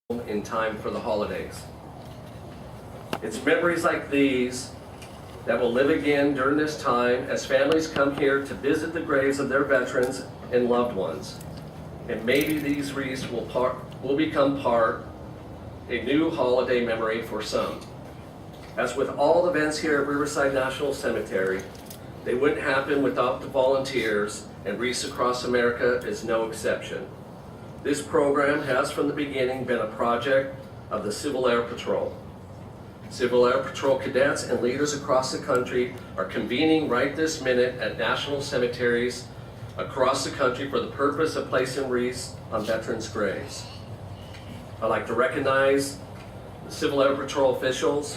in time for the holidays. It's memories like these that will live again during this time as families come here to visit the graves of their veterans and loved ones. And maybe these wreaths will become a new holiday memory for some. As with all events here at Riverside National Cemetery, they wouldn't happen without the volunteers, and Wreaths Across America is no exception. This program has from the beginning been a project of the Civil Air Patrol. Civil Air Patrol cadets and leaders across the country are convening right this minute at national cemeteries across the country for the purpose of placing wreaths on veterans' graves. I'd like to recognize the Civil Air Patrol officials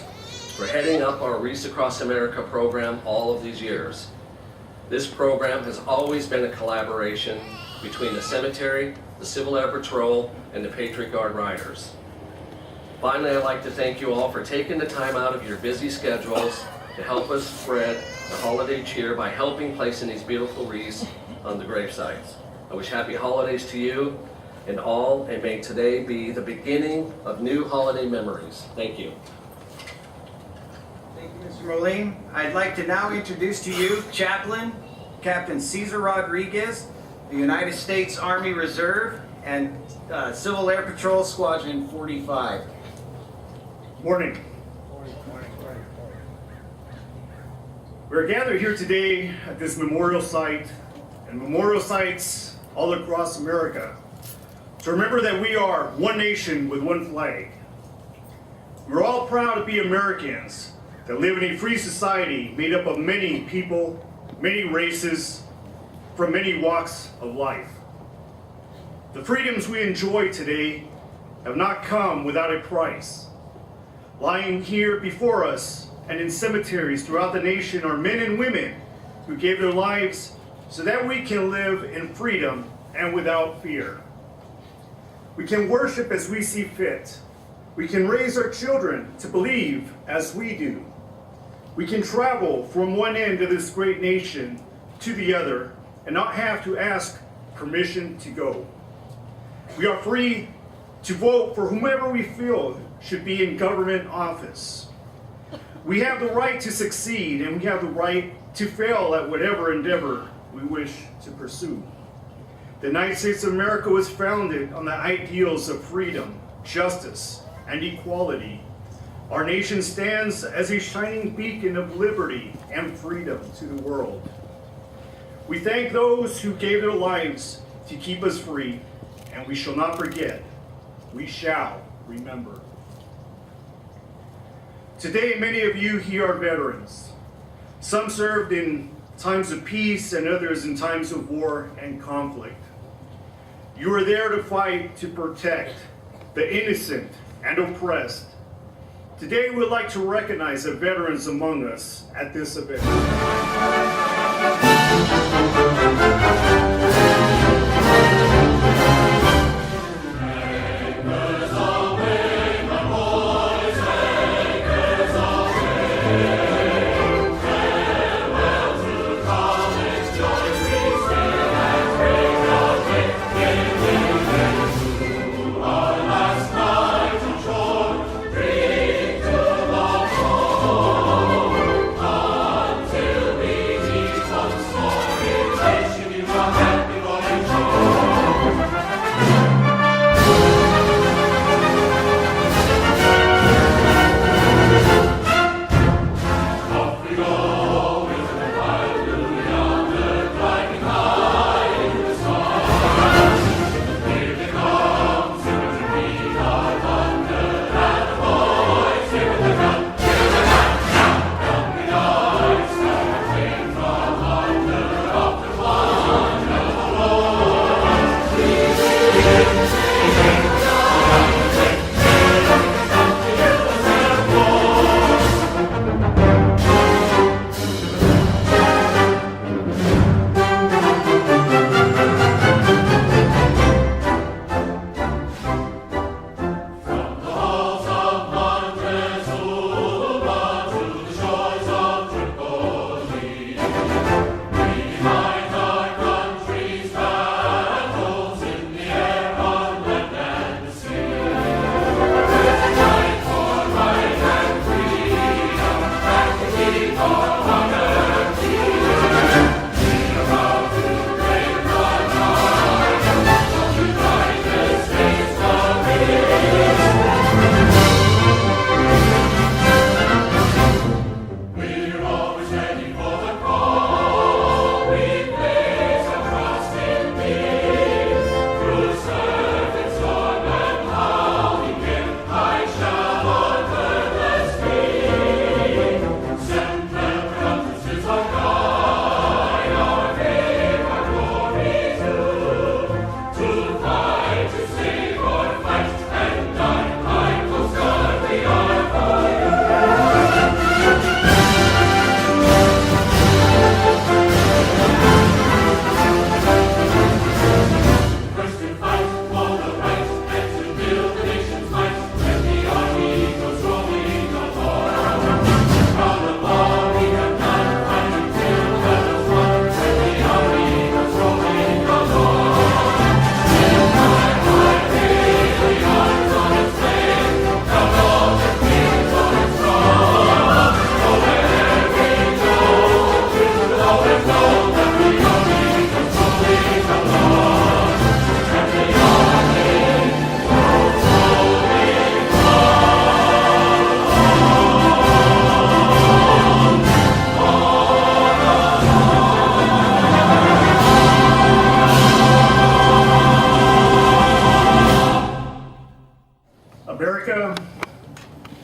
for heading up our Wreaths Across America program all of these years. This program has always been a collaboration between the cemetery, the Civil Air Patrol, and the Patriot Guard Riders. Finally, I'd like to thank you all for taking the time out of your busy schedules to help us spread the holiday cheer by helping placing these beautiful wreaths on the grave sites. I wish happy holidays to you and all, and may today be the beginning of new holiday memories. Thank you. Thank you, Mr. Moline. I'd like to now introduce to you Chaplain Captain Cesar Rodriguez, the United States Army Reserve and Civil Air Patrol Squadron 45. Morning. We're gathered here today at this memorial site and memorial sites all across America to remember that we are one nation with one flag. We're all proud to be Americans that live in a free society made up of many people, many races, from many walks of life. The freedoms we enjoy today have not come without a price. Lying here before us and in cemeteries throughout the nation are men and women who gave their lives so that we can live in freedom and without fear. We can worship as we see fit. We can raise our children to believe as we do. We can travel from one end of this great nation to the other and not have to ask permission to go. We are free to vote for whomever we feel should be in government office. We have the right to succeed, and we have the right to fail at whatever endeavor we wish to pursue. The United States of America was founded on the ideals of freedom, justice, and equality. Our nation stands as a shining beacon of liberty and freedom to the world. We thank those who gave their lives to keep us free, and we shall not forget. We shall remember. Today, many of you here are veterans. Some served in times of peace and others in times of war and conflict. You are there to fight to protect the innocent and oppressed. Today, we'd like to recognize the veterans among us at this event. Until we meet once more.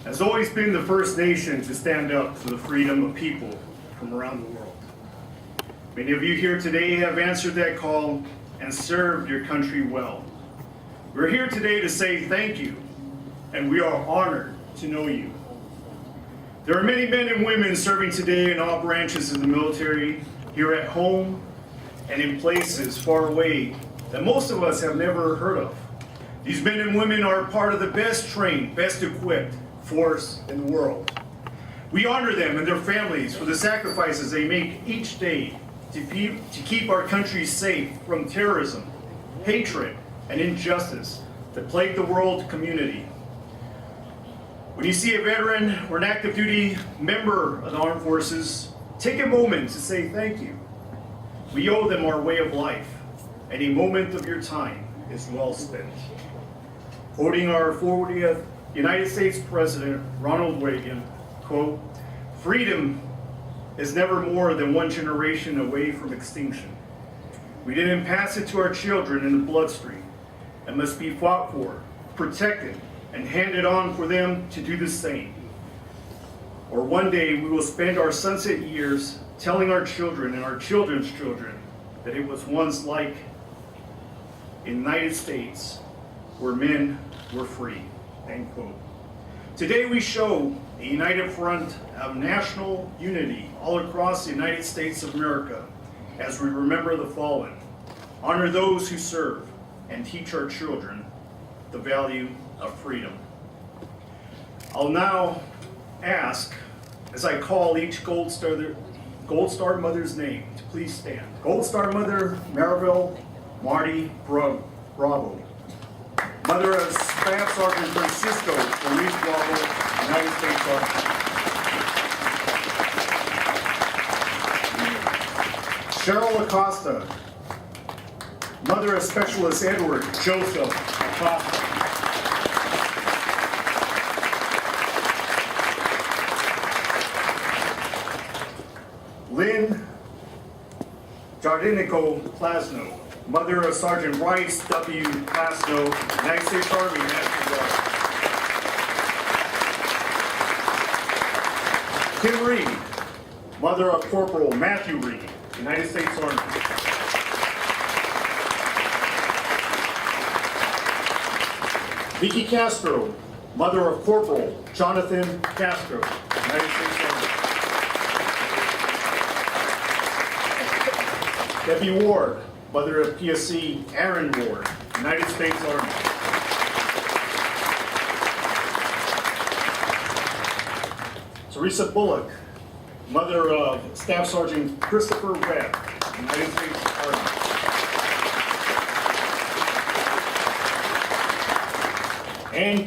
has always been the first nation to stand up for the freedom of people from around the world. Many of you here today have answered that call and served your country well. We're here today to say thank you, and we are honored to know you. There are many men and women serving today in all branches of the military, here at home and in places far away that most of us have never heard of. These men and women are part of the best trained, best equipped force in the world. We honor them and their families for the sacrifices they make each day to keep our country safe from terrorism, hatred, and injustice that plague the world community. When you see a veteran or an active duty member of the armed forces, take a moment to say thank you. We owe them our way of life, and a moment of your time is well spent. Quoting our 40th United States President Ronald Reagan, quote, "Freedom is never more than one generation away from extinction. We didn't pass it to our children in the bloodstream and must be fought for, protected, and handed on for them to do the same. Or one day we will spend our sunset years telling our children and our children's children that it was once like in the United States where men were free," end quote. Today we show a united front of national unity all across the United States of America as we remember the fallen, honor those who serve, and teach our children the value of freedom. I'll now ask, as I call each Gold Star Mother's name, to please stand. Gold Star Mother Maribel Marty Bravo. Mother of Staff Sergeant Francisco Luis Bravo, United States Army. Cheryl Acosta, Mother of Specialist Edward Joseph Acosta. Lynn Jardinico Plasno, Mother of Sergeant Rice W. Plasno, United States Army National Guard. Kim Reed, Mother of Corporal Matthew Reed, United States Army. Vicky Castro, Mother of Corporal Jonathan Castro, United States Army. Debbie Ward, Mother of PSC Aaron Ward, United States Army. Teresa Bullock, Mother of Staff Sergeant Christopher Webb, United States Army. And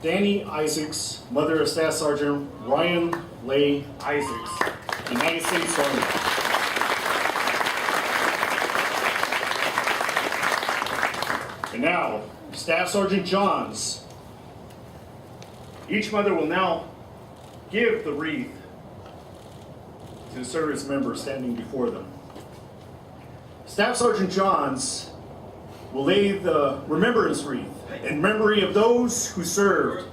Danny Isaacs, Mother of Staff Sergeant Ryan Leigh Isaacs, United States Army. And now, Staff Sergeant Johns. Each mother will now give the wreath to the service member standing before them. Staff Sergeant Johns will lay the remembrance wreath in memory of those who served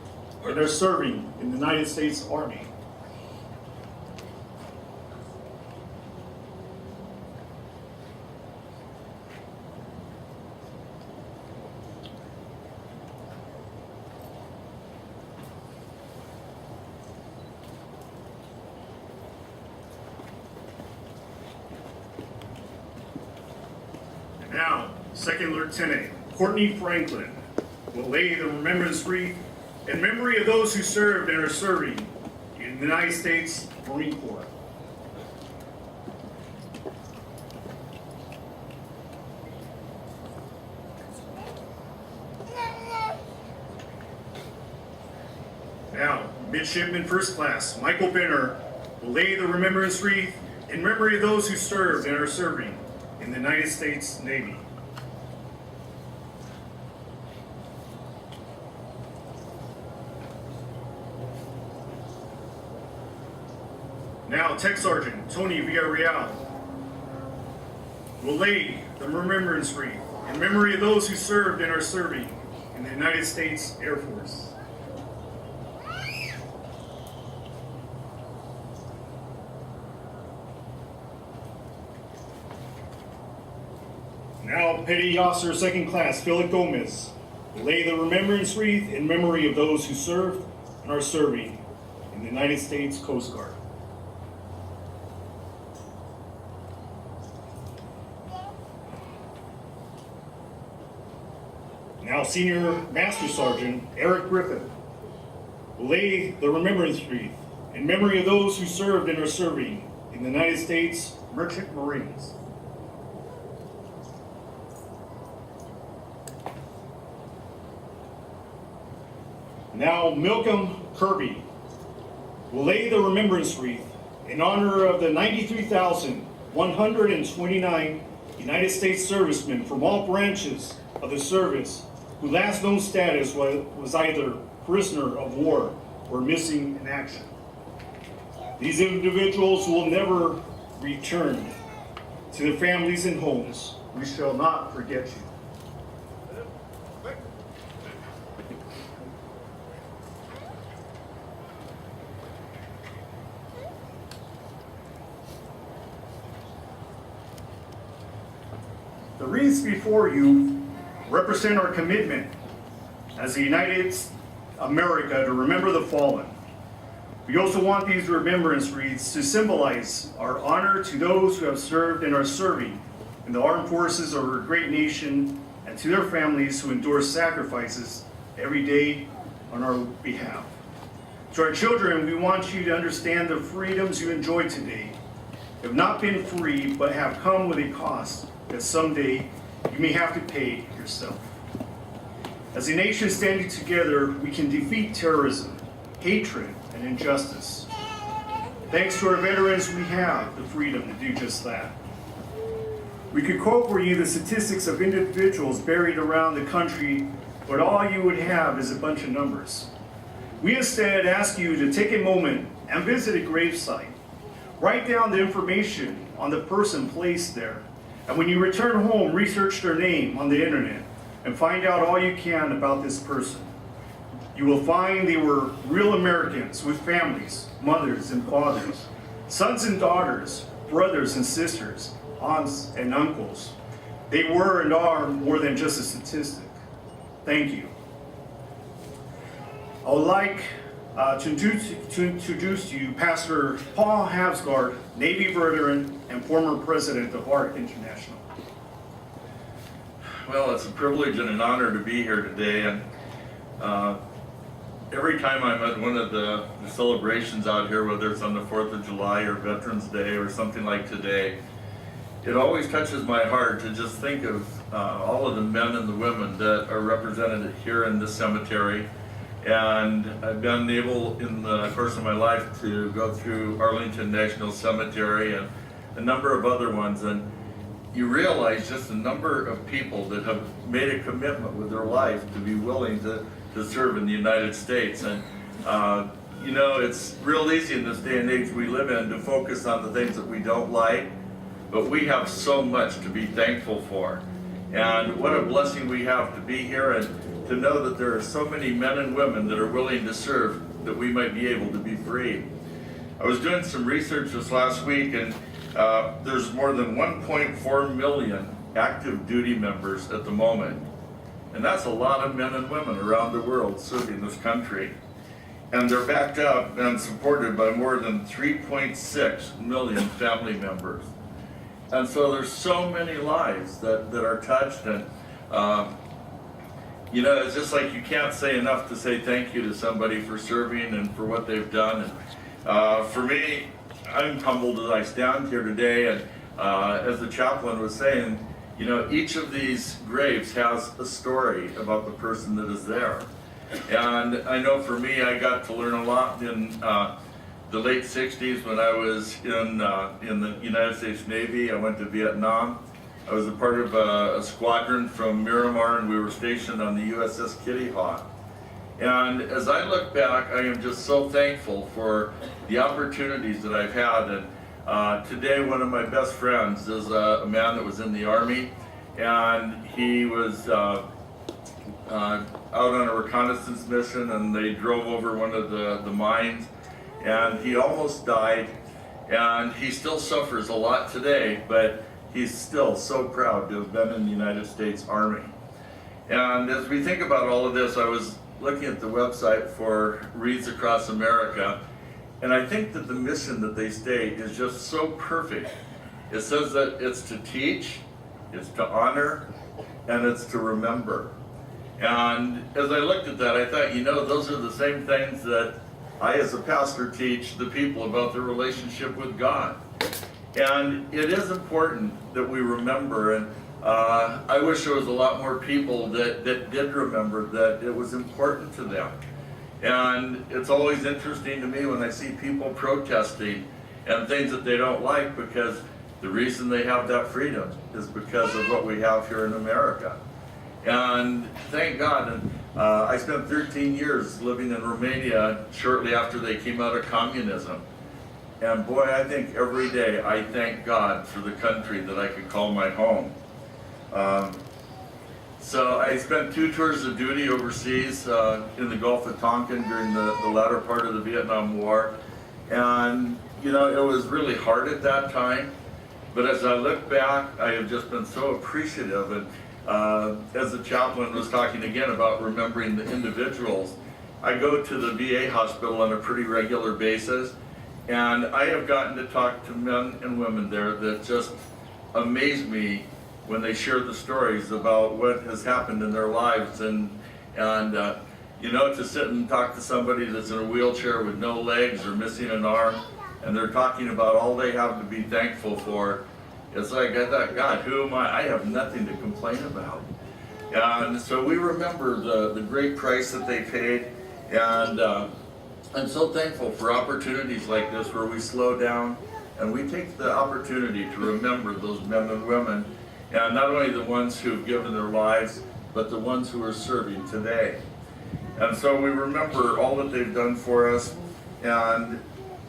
and are serving in the United States Army. Now, Second Lieutenant Courtney Franklin will lay the remembrance wreath in memory of those who served and are serving in the United States Marine Corps. Now, Midshipman First Class Michael Benner will lay the remembrance wreath in memory of those who served and are serving in the United States Navy. Now, Tech Sergeant Tony Villarreal will lay the remembrance wreath in memory of those who served and are serving in the United States Air Force. Now, Petty Officer Second Class Philip Gomez will lay the remembrance wreath in memory of those who served and are serving in the United States Coast Guard. Now, Senior Master Sergeant Eric Griffith will lay the remembrance wreath in memory of those who served and are serving in the United States Merchant Marines. Now, Malcolm Kirby will lay the remembrance wreath in honor of the 93,129 United States servicemen from all branches of the service whose last known status was either prisoner of war or missing in action. These individuals will never return to their families and homes. We shall not forget you. The wreaths before you represent our commitment as the United America to remember the fallen. We also want these remembrance wreaths to symbolize our honor to those who have served and are serving in the armed forces of our great nation and to their families who endure sacrifices every day on our behalf. To our children, we want you to understand the freedoms you enjoy today have not been free but have come with a cost that someday you may have to pay yourself. As a nation standing together, we can defeat terrorism, hatred, and injustice. Thanks to our veterans, we have the freedom to do just that. We could quote for you the statistics of individuals buried around the country, but all you would have is a bunch of numbers. We instead ask you to take a moment and visit a gravesite. Write down the information on the person placed there. And when you return home, research their name on the internet and find out all you can about this person. You will find they were real Americans with families, mothers and fathers, sons and daughters, brothers and sisters, aunts and uncles. They were and are more than just a statistic. Thank you. I would like to introduce to you Pastor Paul Havsgaard, Navy veteran and former president of ARC International. Well, it's a privilege and an honor to be here today, and every time I'm at one of the celebrations out here, whether it's on the 4th of July or Veterans Day or something like today, it always touches my heart to just think of all of the men and the women that are represented here in this cemetery. And I've been able in the course of my life to go through Arlington National Cemetery and a number of other ones, and you realize just the number of people that have made a commitment with their life to be willing to serve in the United States. And you know, it's real easy in this day and age we live in to focus on the things that we don't like, but we have so much to be thankful for. And what a blessing we have to be here and to know that there are so many men and women that are willing to serve that we might be able to be free. I was doing some research this last week, and there's more than 1.4 million active duty members at the moment. And that's a lot of men and women around the world serving this country. And they're backed up and supported by more than 3.6 million family members. And so there's so many lives that are touched, and you know, it's just like you can't say enough to say thank you to somebody for serving and for what they've done. And for me, I'm humbled as I stand here today, and as the chaplain was saying, you know, each of these graves has a story about the person that is there. And I know for me, I got to learn a lot in the late 60s when I was in the United States Navy. I went to Vietnam. I was a part of a squadron from Miramar, and we were stationed on the USS Kitty Hawk. And as I look back, I am just so thankful for the opportunities that I've had. And today, one of my best friends is a man that was in the Army, and he was out on a reconnaissance mission, and they drove over one of the mines, and he almost died, and he still suffers a lot today, but he's still so proud to have been in the United States Army. And as we think about all of this, I was looking at the website for Wreaths Across America, and I think that the mission that they state is just so perfect. It says that it's to teach, it's to honor, and it's to remember. And as I looked at that, I thought, you know, those are the same things that I as a pastor teach the people about their relationship with God. And it is important that we remember, and I wish there was a lot more people that did remember that it was important to them. And it's always interesting to me when I see people protesting and things that they don't like, because the reason they have that freedom is because of what we have here in America. And thank God, and I spent 13 years living in Romania shortly after they came out of communism. And boy, I think every day I thank God for the country that I could call my home. So I spent 2 tours of duty overseas in the Gulf of Tonkin during the latter part of the Vietnam War. And you know, it was really hard at that time. But as I look back, I have just been so appreciative. And as the chaplain was talking again about remembering the individuals, I go to the VA hospital on a pretty regular basis. And I have gotten to talk to men and women there that just amaze me when they share the stories about what has happened in their lives. And you know, to sit and talk to somebody that's in a wheelchair with no legs or missing an arm, and they're talking about all they have to be thankful for, it's like, I thought, God, who am I? I have nothing to complain about. And so we remember the great price that they paid, and I'm so thankful for opportunities like this where we slow down and we take the opportunity to remember those men and women, and not only the ones who've given their lives, but the ones who are serving today. And so we remember all that they've done for us. And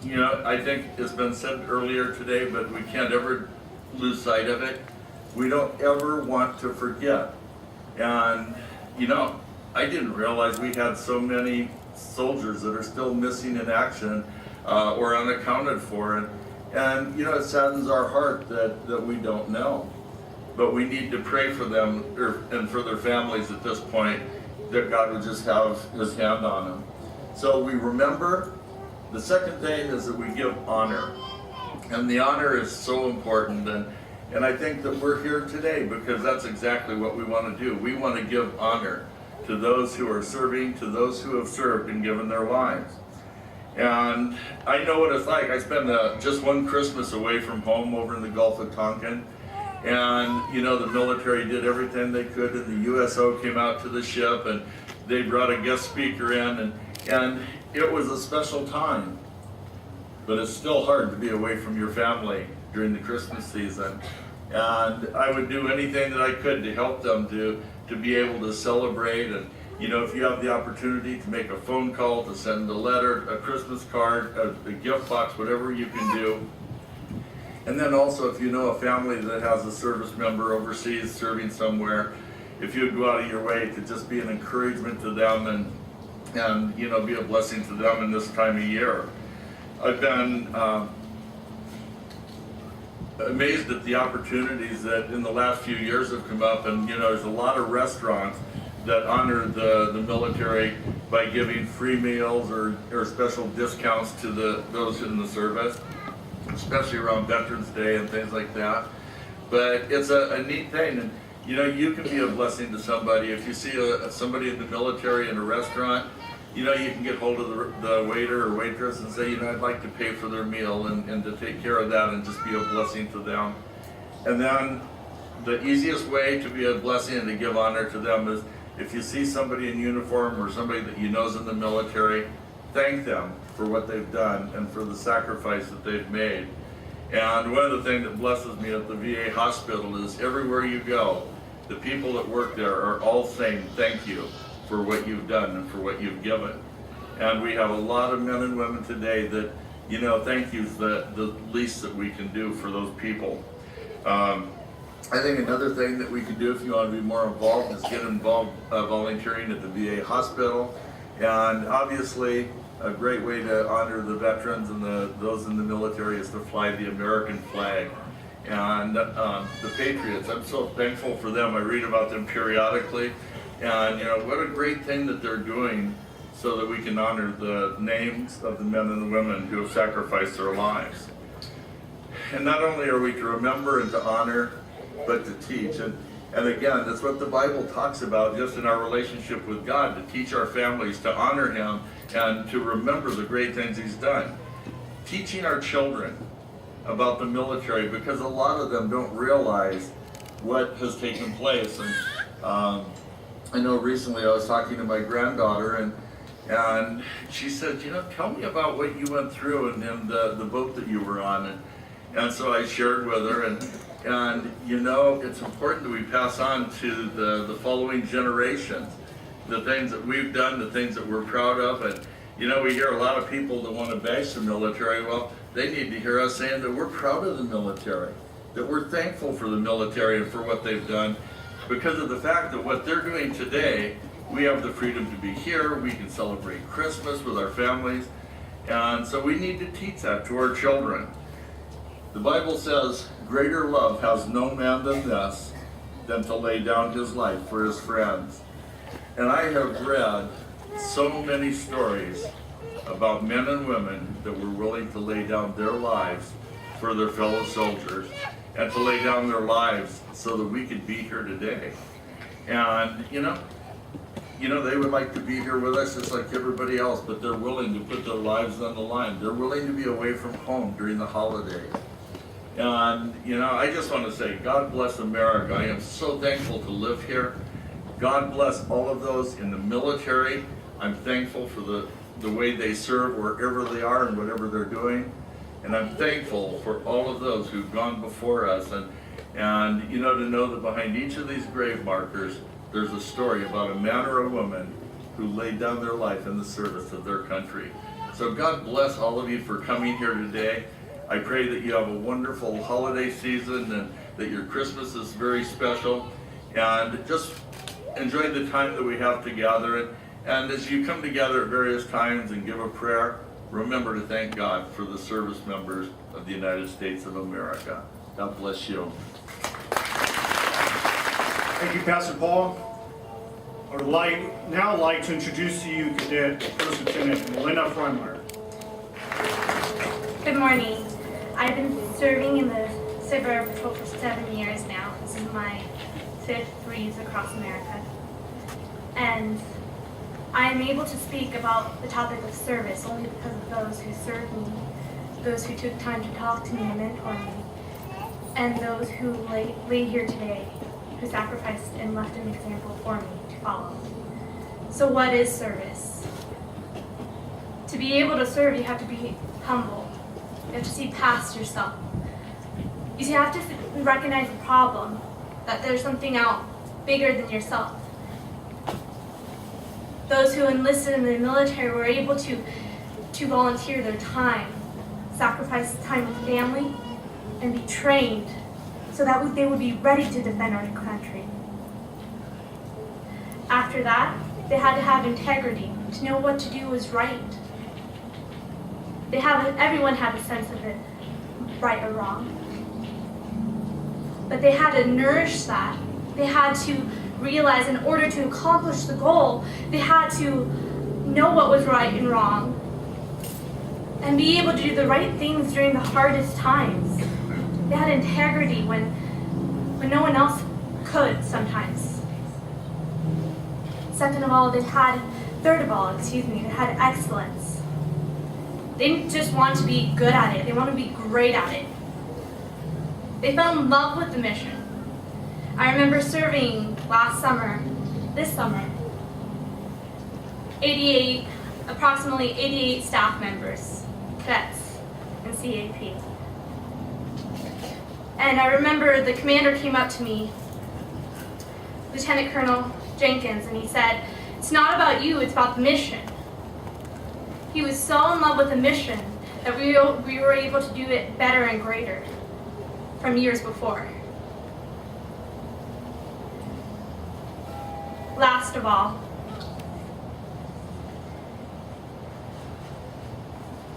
you know, I think it's been said earlier today, but we can't ever lose sight of it. We don't ever want to forget. And you know, I didn't realize we had so many soldiers that are still missing in action or unaccounted for. And you know, it saddens our heart that we don't know. But we need to pray for them and for their families at this point, that God would just have his hand on them. So we remember. The second thing is that we give honor. And the honor is so important. And I think that we're here today because that's exactly what we want to do. We want to give honor to those who are serving, to those who have served and given their lives. And I know what it's like. I spent just one Christmas away from home over in the Gulf of Tonkin. And you know, the military did everything they could, and the USO came out to the ship, and they brought a guest speaker in, and it was a special time. But it's still hard to be away from your family during the Christmas season. And I would do anything that I could to help them to be able to celebrate. And you know, if you have the opportunity to make a phone call, to send a letter, a Christmas card, a gift box, whatever you can do. And then also, if you know a family that has a service member overseas serving somewhere, if you'd go out of your way to just be an encouragement to them and you know, be a blessing to them in this time of year. I've been amazed at the opportunities that in the last few years have come up, and you know, there's a lot of restaurants that honor the military by giving free meals or special discounts to those in the service, especially around Veterans Day and things like that. But it's a neat thing, and you know, you can be a blessing to somebody. If you see somebody in the military in a restaurant, you know, you can get hold of the waiter or waitress and say, you know, I'd like to pay for their meal and to take care of that and just be a blessing to them. And then the easiest way to be a blessing and to give honor to them is if you see somebody in uniform or somebody that you know is in the military, thank them for what they've done and for the sacrifice that they've made. And one of the things that blesses me at the VA hospital is everywhere you go, the people that work there are all saying thank you for what you've done and for what you've given. And we have a lot of men and women today that, you know, thank you is the least that we can do for those people. I think another thing that we can do if you want to be more involved is get involved volunteering at the VA hospital. And obviously, a great way to honor the veterans and those in the military is to fly the American flag. and the Patriots. I'm so thankful for them. I read about them periodically, and what a great thing that they're doing so that we can honor the names of the men and the women who have sacrificed their lives. And not only are we to remember and to honor, but to teach. And again, that's what the Bible talks about just in our relationship with God, to teach our families to honor Him and to remember the great things He's done. Teaching our children about the military, because a lot of them don't realize what has taken place. And I know recently I was talking to my granddaughter, and she said, tell me about what you went through and the boat that you were on. And so I shared with her, and it's important that we pass on to the following generations the things that we've done, the things that we're proud of. And we hear a lot of people that want to bash the military. Well, they need to hear us saying that we're proud of the military, that we're thankful for the military and for what they've done, because of the fact that what they're doing today, we have the freedom to be here, we can celebrate Christmas with our families, and so we need to teach that to our children. The Bible says, greater love has no man than this, than to lay down his life for his friends. And I have read so many stories about men and women that were willing to lay down their lives for their fellow soldiers, and to lay down their lives so that we could be here today. And they would like to be here with us just like everybody else, but they're willing to put their lives on the line. They're willing to be away from home during the holidays. And I just want to say, God bless America. I am so thankful to live here. God bless all of those in the military. I'm thankful for the way they serve wherever they are and whatever they're doing. And I'm thankful for all of those who've gone before us. And to know that behind each of these grave markers, there's a story about a man or a woman who laid down their life in the service of their country. So God bless all of you for coming here today. I pray that you have a wonderful holiday season and that your Christmas is very special. And just enjoy the time that we have together. And as you come together at various times and give a prayer, remember to thank God for the service members of the United States of America. God bless you. Thank you, Pastor Paul. I would now like to introduce to you Cadet First Lieutenant Melinda Freimeyer. Good morning. I've been serving in the Civil Air Patrol for 7 years now. This is my 5th Wreaths Across America. And I'm able to speak about the topic of service only because of those who served me, those who took time to talk to me and mentor me, and those who lay here today, who sacrificed and left an example for me to follow. So what is service? To be able to serve, you have to be humble. You have to see past yourself. You have to recognize the problem, that there's something out bigger than yourself. Those who enlisted in the military were able to volunteer their time, sacrifice time with family, and be trained so that they would be ready to defend our country. After that, they had to have integrity, to know what to do was right. Everyone had a sense of it, right or wrong. But they had to nourish that. They had to realize in order to accomplish the goal, they had to know what was right and wrong and be able to do the right things during the hardest times. They had integrity when no one else could sometimes. Third of all, they had excellence. They didn't just want to be good at it, they want to be great at it. They fell in love with the mission. I remember serving this summer, approximately 88 staff members, cadets, and CAP. And I remember the commander came up to me, Lieutenant Colonel Jenkins, and he said, "It's not about you, it's about the mission." He was so in love with the mission that we were able to do it better and greater from years before. Last of all,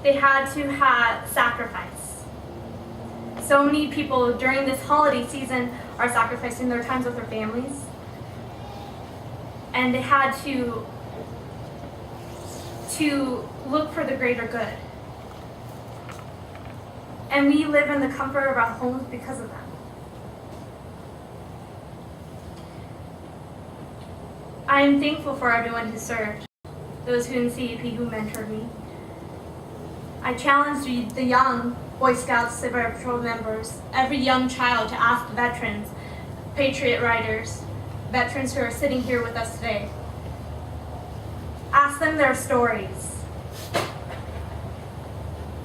they had to have sacrifice. So many people during this holiday season are sacrificing their times with their families. And they had to look for the greater good. And we live in the comfort of our homes because of them. I am thankful for everyone who served, those who in CEP who mentored me. I challenge the young Boy Scouts, Civil Air Patrol members, every young child to ask the veterans, Patriot Riders, veterans who are sitting here with us today. Ask them their stories.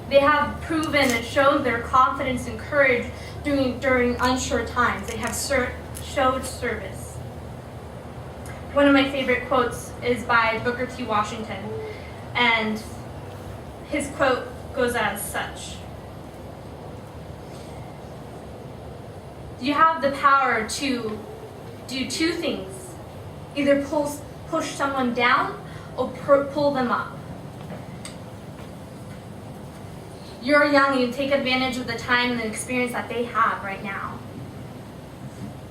They have proven and shown their confidence and courage during unsure times. They have showed service. One of my favorite quotes is by Booker T. Washington, and his quote goes as such. You have the power to do two things. Either push someone down or pull them up. You're young, you take advantage of the time and the experience that they have right now.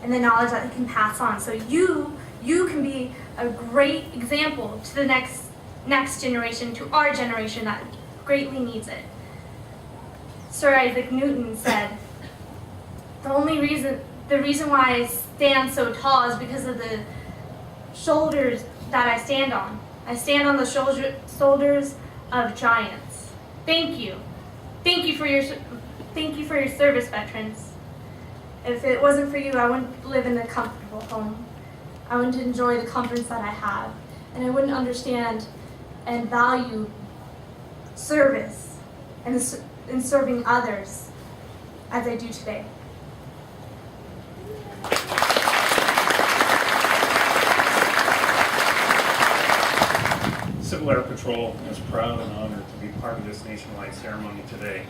And the knowledge that they can pass on. So you can be a great example to the next generation, to our generation that greatly needs it. Sir Isaac Newton said, the reason why I stand so tall is because of the shoulders that I stand on. I stand on the shoulders of giants. Thank you. Thank you for your service, veterans. If it wasn't for you, I wouldn't live in a comfortable home. I wouldn't enjoy the comforts that I have, and I wouldn't understand and value service and serving others as I do today. Civil Air Patrol is proud and honored to be part of this nationwide ceremony today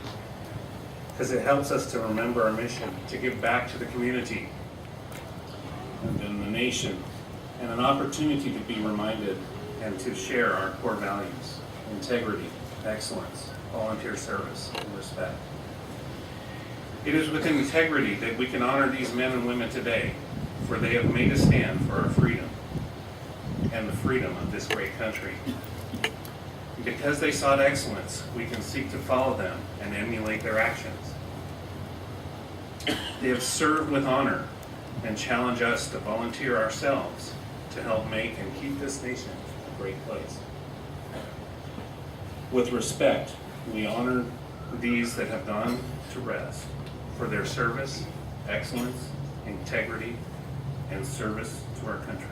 because it helps us to remember our mission to give back to the community and then the nation, and an opportunity to be reminded and to share our core values: integrity, excellence, volunteer service, and respect. It is with integrity that we can honor these men and women today, for they have made a stand for our freedom and the freedom of this great country. Because they sought excellence, we can seek to follow them and emulate their actions. They have served with honor and challenge us to volunteer ourselves to help make and keep this nation a great place. With respect, we honor these that have gone to rest for their service, excellence, integrity, and service to our country.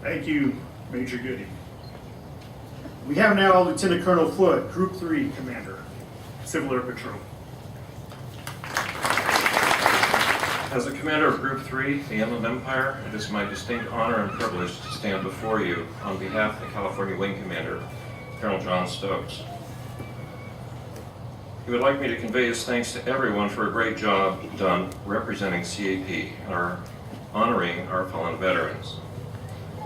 Thank you, Major Goody. We have now Lieutenant Colonel Foote, Group 3 Commander, Civil Air Patrol. As a commander of Group 3, the Inland Empire, it is my distinct honor and privilege to stand before you on behalf of the California Wing Commander, Colonel John Stokes. He would like me to convey his thanks to everyone for a great job done representing CAP and honoring our fallen veterans.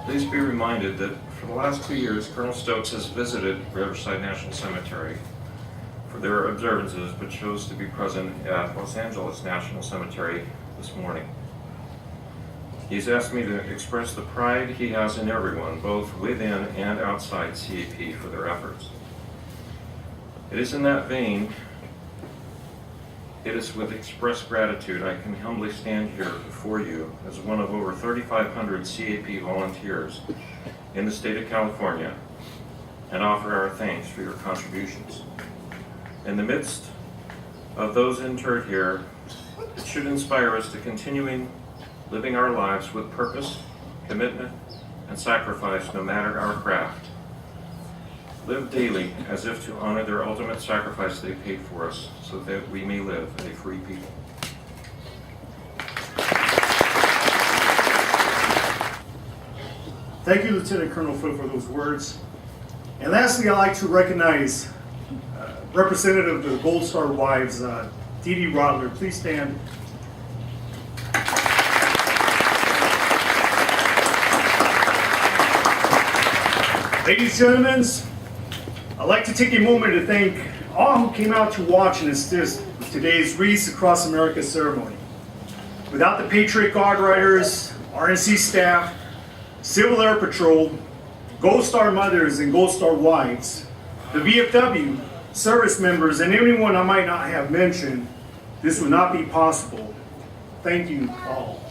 Please be reminded that for the last 2 years, Colonel Stokes has visited Riverside National Cemetery for their observances, but chose to be present at Los Angeles National Cemetery this morning. He's asked me to express the pride he has in everyone, both within and outside CAP, for their efforts. It is in that vein, it is with expressed gratitude I can humbly stand here before you as one of over 3,500 CAP volunteers in the state of California and offer our thanks for your contributions. In the midst of those interred here, it should inspire us to continuing living our lives with purpose, commitment, and sacrifice no matter our craft. Live daily as if to honor their ultimate sacrifice they paid for us so that we may live a free people. Thank you, Lieutenant Colonel Foote, for those words. And lastly, I'd like to recognize Representative of the Gold Star Wives, Dee Dee Rodler. Please stand. Ladies and gentlemen, I'd like to take a moment to thank all who came out to watch and assist with today's Wreaths Across America Ceremony. Without the Patriot Guard Riders, RNC staff, Civil Air Patrol, Gold Star mothers and Gold Star wives, the VFW, service members, and anyone I might not have mentioned, this would not be possible. Thank you all.